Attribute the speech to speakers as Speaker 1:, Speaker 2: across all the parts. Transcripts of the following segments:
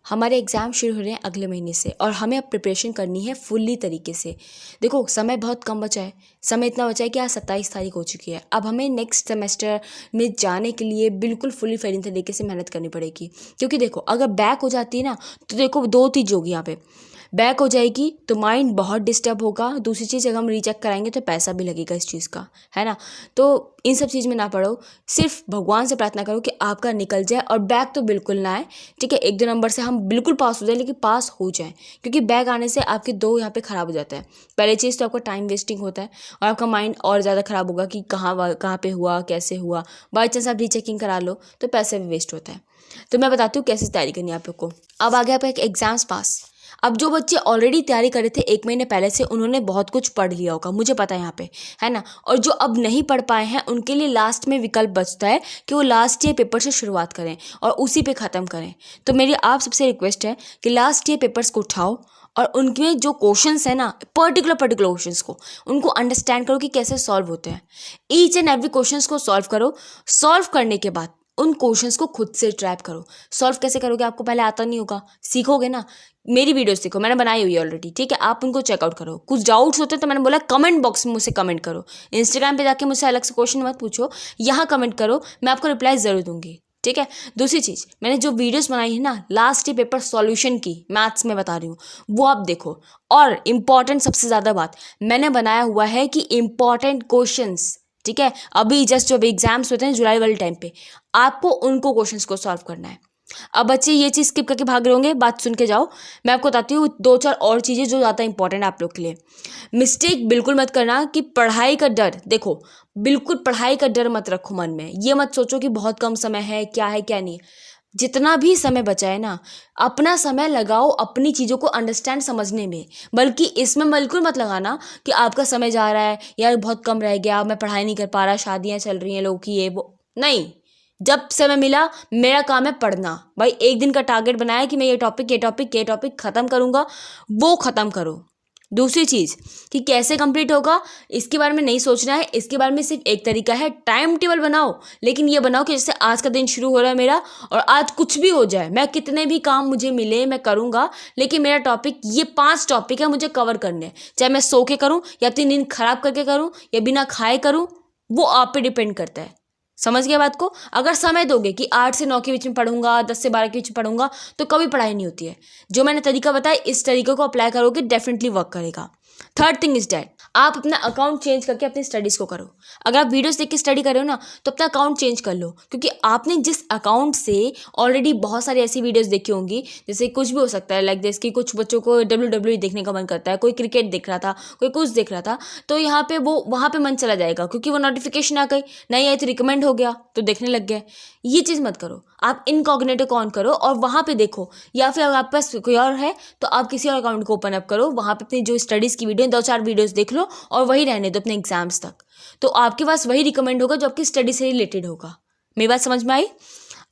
Speaker 1: हमारे एग्ज़ाम शुरू हो रहे हैं अगले महीने से और हमें अब प्रिपरेशन करनी है फुल्ली तरीके से। देखो समय बहुत कम बचा है, समय इतना बचा है कि आज 27 तारीख हो चुकी है। अब हमें नेक्स्ट सेमेस्टर में जाने के लिए बिल्कुल फुल्ली फेडिंग तरीके से मेहनत करनी पड़ेगी। क्योंकि देखो अगर बैक हो जाती है ना तो देखो दो चीज़ होगी यहाँ पे। बैक हो जाएगी तो माइंड बहुत डिस्टर्ब होगा, दूसरी चीज़ अगर हम रीचेक कराएंगे तो पैसा भी लगेगा इस चीज़ का, है ना। तो इन सब चीज़ में ना पढ़ो, सिर्फ भगवान से प्रार्थना करो कि आपका निकल जाए और बैक तो बिल्कुल ना आए। ठीक है, 1-2 नंबर से हम बिल्कुल पास हो जाए, लेकिन पास हो जाए, क्योंकि बैक आने से आपके दो यहाँ पे ख़राब हो जाता है। पहली चीज़ तो आपका टाइम वेस्टिंग होता है और आपका माइंड और ज़्यादा ख़राब होगा कि कहाँ पे हुआ, कैसे हुआ। बाई चांस आप रीचेकिंग करा लो तो पैसे भी वेस्ट होता है। तो मैं बताती हूँ कैसे तैयारी करनी है आप लोग को। अब आ गया आपका एक एग्जाम्स पास। अब जो बच्चे ऑलरेडी तैयारी कर रहे थे 1 महीने पहले से, उन्होंने बहुत कुछ पढ़ लिया होगा, मुझे पता है यहाँ पे, है ना। और जो अब नहीं पढ़ पाए हैं उनके लिए लास्ट में विकल्प बचता है कि वो लास्ट ईयर पेपर से शुरुआत करें और उसी पे ख़त्म करें। तो मेरी आप सबसे रिक्वेस्ट है कि लास्ट ईयर पेपर्स को उठाओ और उनमें जो क्वेश्चंस है ना, पर्टिकुलर क्वेश्चंस को उनको अंडरस्टैंड करो कि कैसे सॉल्व होते हैं। ईच एंड एवरी क्वेश्चंस को सॉल्व करो। सॉल्व करने के बाद उन क्वेश्चंस को खुद से ट्रैप करो। सॉल्व कैसे करोगे, आपको पहले आता नहीं होगा, सीखोगे ना। मेरी वीडियोस देखो, मैंने बनाई हुई है ऑलरेडी, ठीक है, आप उनको चेकआउट करो। कुछ डाउट्स होते हैं तो मैंने बोला कमेंट बॉक्स में मुझसे कमेंट करो। इंस्टाग्राम पे जाके मुझसे अलग से क्वेश्चन मत पूछो, यहाँ कमेंट करो, मैं आपको रिप्लाई ज़रूर दूंगी, ठीक है। दूसरी चीज़, मैंने जो वीडियोस बनाई है ना लास्ट ईयर पेपर सॉल्यूशन की, मैथ्स में बता रही हूँ, वो आप देखो। और इम्पॉर्टेंट सबसे ज़्यादा बात, मैंने बनाया हुआ है कि इम्पॉर्टेंट क्वेश्चंस, ठीक है, अभी जस्ट जो एग्जाम्स होते हैं जुलाई वाले टाइम पे, आपको उनको क्वेश्चंस को सॉल्व करना है। अब बच्चे ये चीज़ स्किप करके भाग रहे होंगे, बात सुन के जाओ। मैं आपको बताती हूँ 2-4 और चीज़ें जो ज़्यादा इंपॉर्टेंट है आप लोग के लिए। मिस्टेक बिल्कुल मत करना कि पढ़ाई का डर, देखो बिल्कुल पढ़ाई का डर मत रखो मन में। ये मत सोचो कि बहुत कम समय है क्या नहीं। जितना भी समय बचा है ना, अपना समय लगाओ अपनी चीज़ों को अंडरस्टैंड समझने में। बल्कि इसमें बिल्कुल मत लगाना कि आपका समय जा रहा है, यार बहुत कम रह गया, मैं पढ़ाई नहीं कर पा रहा, शादियाँ चल रही हैं लोगों की, ये वो नहीं। जब समय मिला, मेरा काम है पढ़ना। भाई एक दिन का टारगेट बनाया कि मैं ये टॉपिक ख़त्म करूँगा, वो ख़त्म करो। दूसरी चीज़ कि कैसे कंप्लीट होगा इसके बारे में नहीं सोचना है, इसके बारे में सिर्फ एक तरीका है, टाइम टेबल बनाओ। लेकिन ये बनाओ कि जैसे आज का दिन शुरू हो रहा है मेरा और आज कुछ भी हो जाए, मैं कितने भी काम मुझे मिले मैं करूँगा, लेकिन मेरा टॉपिक ये 5 टॉपिक है मुझे कवर करने हैं। चाहे मैं सो के करूँ या अपनी नींद खराब करके करूँ या बिना खाए करूँ, वो आप पे डिपेंड करता है। समझ गया बात को। अगर समय दोगे कि 8 से 9 के बीच में पढ़ूंगा, 10 से 12 के बीच में पढ़ूंगा, तो कभी पढ़ाई नहीं होती है। जो मैंने तरीका बताया, इस तरीके को अप्लाई करोगे डेफिनेटली वर्क करेगा। थर्ड थिंग इज डैट, आप अपना अकाउंट चेंज करके अपनी स्टडीज़ को करो। अगर आप वीडियोस देख के स्टडी कर रहे हो ना, तो अपना अकाउंट चेंज कर लो, क्योंकि आपने जिस अकाउंट से ऑलरेडी बहुत सारी ऐसी वीडियोस देखी होंगी, जैसे कुछ भी हो सकता है, लाइक जैसे कि कुछ बच्चों को WWE देखने का मन करता है, कोई क्रिकेट देख रहा था, कोई कुछ देख रहा था, तो यहाँ पे वो वहाँ पे मन चला जाएगा, क्योंकि वो नोटिफिकेशन आ गई, नहीं आई तो रिकमेंड हो गया तो देखने लग गए। ये चीज़ मत करो, आप इनकॉग्निटो को ऑन करो और वहाँ पे देखो, या फिर अगर आपके पास कोई और है तो आप किसी और अकाउंट को ओपन अप करो, वहाँ पे अपनी जो स्टडीज़ की वीडियो 2-4 वीडियोस देख लो और वही रहने दो अपने एग्जाम्स तक। तो आपके पास वही रिकमेंड होगा जो आपकी स्टडी से रिलेटेड होगा। मेरी बात समझ में आई।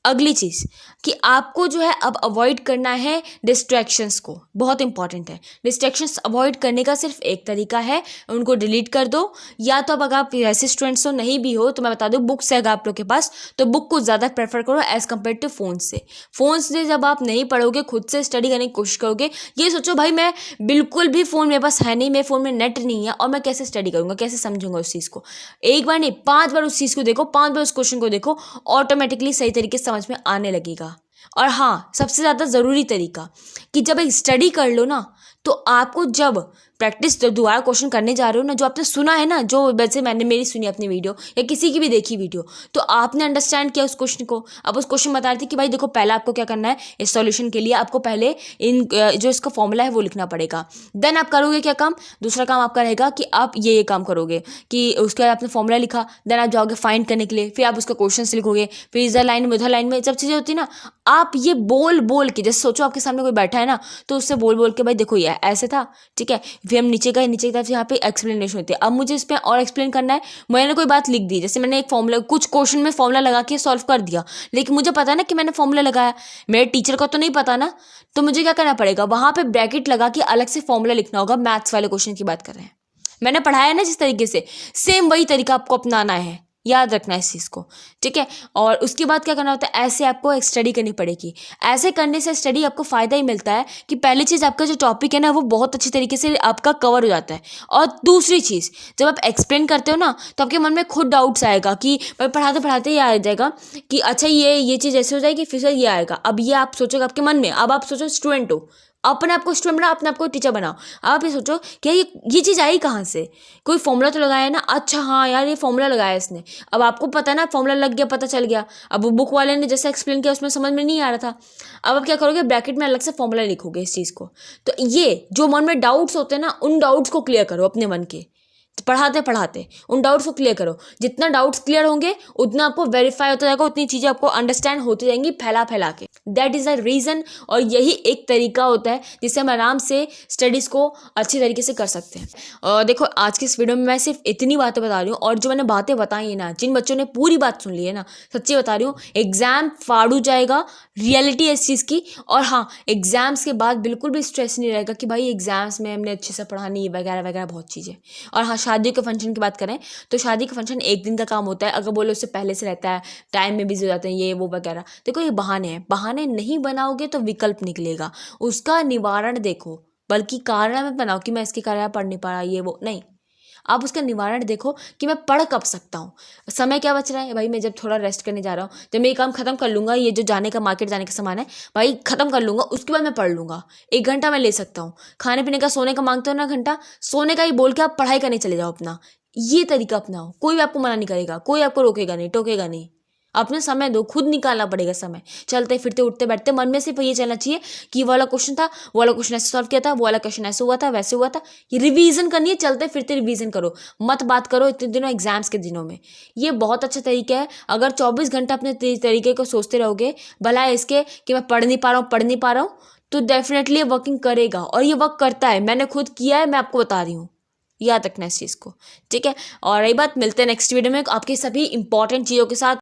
Speaker 1: अगली चीज़ कि आपको जो है अब अवॉइड करना है डिस्ट्रैक्शंस को, बहुत इंपॉर्टेंट है। डिस्ट्रैक्शंस अवॉइड करने का सिर्फ एक तरीका है, उनको डिलीट कर दो। या तो अब अगर आप ऐसे स्टूडेंट्स हो नहीं भी हो तो मैं बता दूं, बुक्स है अगर आप लोग के पास तो बुक को ज़्यादा प्रेफर करो एज़ कम्पेयर टू फ़ोन से। फ़ोन से जब आप नहीं पढ़ोगे, खुद से स्टडी करने की कोशिश करोगे, ये सोचो भाई मैं बिल्कुल भी फ़ोन मेरे पास है नहीं, मेरे फ़ोन में नेट नहीं है और मैं कैसे स्टडी करूँगा, कैसे समझूंगा उस चीज़ को। एक बार नहीं, 5 बार उस चीज़ को देखो, 5 बार उस क्वेश्चन को देखो, ऑटोमेटिकली सही तरीके से समझ में आने लगेगा। और हाँ, सबसे ज़्यादा ज़रूरी तरीका कि जब एक स्टडी कर लो ना, तो आपको जब प्रैक्टिस जब दोबारा क्वेश्चन करने जा रहे हो ना, जो आपने सुना है ना, जो वैसे मैंने मेरी सुनी अपनी वीडियो या किसी की भी देखी वीडियो, तो आपने अंडरस्टैंड किया उस क्वेश्चन को। अब उस क्वेश्चन बता रही थी कि भाई देखो पहले आपको क्या करना है, इस सॉल्यूशन के लिए आपको पहले इन जो इसका फॉर्मूला है वो लिखना पड़ेगा। देन आप करोगे क्या काम, दूसरा काम आपका रहेगा कि आप ये काम करोगे कि उसके बाद आपने फॉर्मूला लिखा, देन आप जाओगे फाइंड करने के लिए, फिर आप उसका क्वेश्चन लिखोगे, फिर इधर लाइन में उधर लाइन में जब चीज़ें होती है ना, आप ये बोल बोल के, जैसे सोचो आपके सामने कोई बैठा है ना, तो उससे बोल बोल के भाई देखो ये ऐसे था, ठीक है, फिर हम नीचे गए, नीचे की तरफ यहाँ पे एक्सप्लेनेशन होती है। अब मुझे इस पर और एक्सप्लेन करना है, मैंने कोई बात लिख दी, जैसे मैंने एक फॉर्मूला, कुछ क्वेश्चन में फॉर्मूला लगा के सॉल्व कर दिया, लेकिन मुझे पता है ना कि मैंने फॉर्मूला लगाया, मेरे टीचर को तो नहीं पता ना, तो मुझे क्या करना पड़ेगा, वहाँ पे ब्रैकेट लगा के अलग से फॉर्मूला लिखना होगा। मैथ्स वाले क्वेश्चन की बात कर रहे हैं, मैंने पढ़ाया ना जिस तरीके से, सेम वही तरीका आपको अपनाना है। याद रखना इस चीज़ को, ठीक है। और उसके बाद क्या करना होता है, ऐसे आपको स्टडी करनी पड़ेगी। ऐसे करने से स्टडी आपको फ़ायदा ही मिलता है कि पहली चीज़ आपका जो टॉपिक है ना वो बहुत अच्छी तरीके से आपका कवर हो जाता है। और दूसरी चीज़, जब आप एक्सप्लेन करते हो ना तो आपके मन में खुद डाउट्स आएगा कि भाई पढ़ाते पढ़ाते ये आ जाएगा कि अच्छा ये चीज़ ऐसे हो जाएगी, फिर से ये आएगा। अब ये आप सोचोगे आपके मन में, अब आप सोचो स्टूडेंट हो, अपने आप को स्टूडेंट बनाओ, अपने आप को टीचर बनाओ। आप ये सोचो कि ये चीज़ आई कहाँ से, कोई फॉर्मूला तो लगाया है ना, अच्छा हाँ यार ये फॉर्मूला लगाया इसने। अब आपको पता है ना, फॉर्मूला लग गया, पता चल गया। अब वो बुक वाले ने जैसे एक्सप्लेन किया उसमें समझ में नहीं आ रहा था, अब आप क्या करोगे, ब्रैकेट में अलग से फॉर्मूला लिखोगे इस चीज़ को। तो ये जो मन में डाउट्स होते हैं ना, उन डाउट्स को क्लियर करो अपने मन के, पढ़ाते पढ़ाते उन डाउट्स को क्लियर करो। जितना डाउट्स क्लियर होंगे उतना आपको वेरीफाई होता जाएगा, उतनी चीज़ें आपको अंडरस्टैंड होती जाएंगी फैला फैला के। दैट इज़ द रीज़न, और यही एक तरीका होता है जिससे हम आराम से स्टडीज़ को अच्छी तरीके से कर सकते हैं। और देखो आज की इस वीडियो में मैं सिर्फ इतनी बातें बता रही हूँ, और जो मैंने बातें बताई है ना, जिन बच्चों ने पूरी बात सुन ली है ना, सच्ची बता रही हूँ एग्ज़ाम फाड़ू जाएगा, रियलिटी है इस चीज़ की। और हाँ, एग्ज़ाम्स के बाद बिल्कुल भी स्ट्रेस नहीं रहेगा कि भाई एग्ज़ाम्स में हमने अच्छे से पढ़ा नहीं, वगैरह वगैरह बहुत चीज़ें। और हाँ, शादी के फंक्शन की बात करें तो शादी का फंक्शन एक दिन का काम होता है, अगर बोलो उससे पहले से रहता है, टाइम में बिजी हो जाते हैं ये वो वगैरह। देखो ये बहाने हैं, बहाने नहीं बनाओगे तो विकल्प निकलेगा, उसका निवारण देखो, बल्कि कारण मत बनाओ कि मैं इसके कारण पढ़ नहीं पा रहा ये वो, नहीं। आप उसका निवारण देखो कि मैं पढ़ कब सकता हूँ, समय क्या बच रहा है भाई, मैं जब थोड़ा रेस्ट करने जा रहा हूँ, जब मैं ये काम खत्म कर लूँगा, ये जो जाने का मार्केट जाने का सामान है भाई खत्म कर लूँगा, उसके बाद मैं पढ़ लूँगा, 1 घंटा मैं ले सकता हूँ। खाने पीने का सोने का मांगते हो ना घंटा, सोने का ही बोल के आप पढ़ाई करने चले जाओ अपना। ये तरीका अपनाओ, कोई भी आपको मना नहीं करेगा, कोई आपको रोकेगा नहीं, टोकेगा नहीं। अपने समय दो, खुद निकालना पड़ेगा समय। चलते फिरते उठते बैठते मन में सिर्फ ये चलना चाहिए कि वो वाला क्वेश्चन था, वो वाला क्वेश्चन ऐसे सॉल्व किया था, वो वाला क्वेश्चन ऐसे हुआ था, वैसे हुआ था। ये रिवीजन करनी है, चलते फिरते रिवीजन करो, मत बात करो इतने दिनों एग्जाम्स के दिनों में। ये बहुत अच्छा तरीका है। अगर 24 घंटा अपने तरीके को सोचते रहोगे भला इसके कि मैं पढ़ नहीं पा रहा हूँ, तो डेफिनेटली ये वर्किंग करेगा, और ये वर्क करता है, मैंने खुद किया है, मैं आपको बता रही हूँ। याद रखना इस चीज़ को, ठीक है। और रही बात, मिलते हैं नेक्स्ट वीडियो में आपकी सभी इंपॉर्टेंट चीज़ों के साथ।